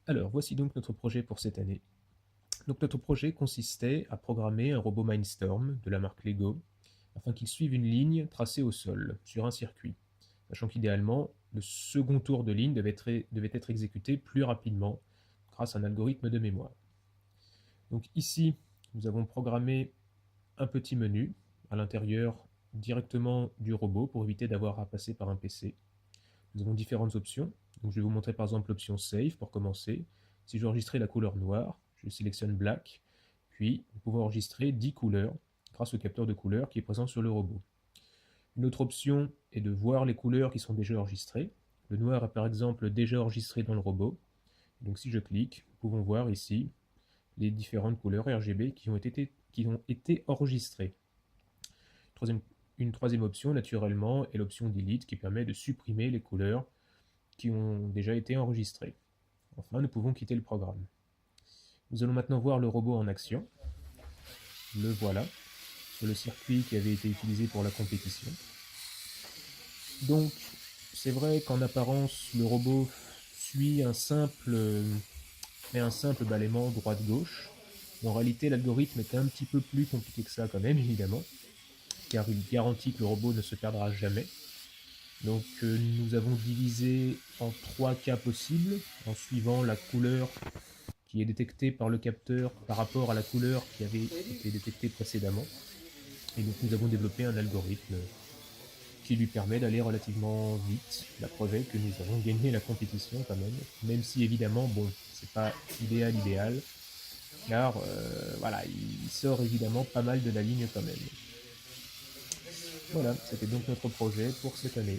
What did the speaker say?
Alors, voici donc notre projet pour cette année. Donc, notre projet consistait à programmer un robot Mindstorm de la marque Lego afin qu'il suive une ligne tracée au sol, sur un circuit, sachant qu'idéalement, le second tour de ligne devait être exécuté plus rapidement grâce à un algorithme de mémoire. Donc ici, nous avons programmé un petit menu à l'intérieur directement du robot pour éviter d'avoir à passer par un PC. Nous avons différentes options. Donc, je vais vous montrer par exemple l'option Save pour commencer. Si je veux enregistrer la couleur noire, je sélectionne Black, puis nous pouvons enregistrer 10 couleurs grâce au capteur de couleurs qui est présent sur le robot. Une autre option est de voir les couleurs qui sont déjà enregistrées. Le noir est par exemple déjà enregistré dans le robot. Donc si je clique, nous pouvons voir ici les différentes couleurs RGB qui ont été enregistrées. Troisième, une troisième option, naturellement, est l'option Delete qui permet de supprimer les couleurs qui ont déjà été enregistrées. Enfin, nous pouvons quitter le programme. Nous allons maintenant voir le robot en action. Le voilà, sur le circuit qui avait été utilisé pour la compétition. Donc, c'est vrai qu'en apparence, le robot suit un simple balaiement droite-gauche. En réalité, l'algorithme est un petit peu plus compliqué que ça quand même, évidemment, car il garantit que le robot ne se perdra jamais. Donc nous avons divisé en 3 cas possibles, en suivant la couleur qui est détectée par le capteur par rapport à la couleur qui avait été détectée précédemment. Et donc nous avons développé un algorithme qui lui permet d'aller relativement vite. La preuve est que nous avons gagné la compétition quand même si évidemment, bon, c'est pas idéal, car voilà, il sort évidemment pas mal de la ligne quand même. Voilà, c'était donc notre projet pour cette année.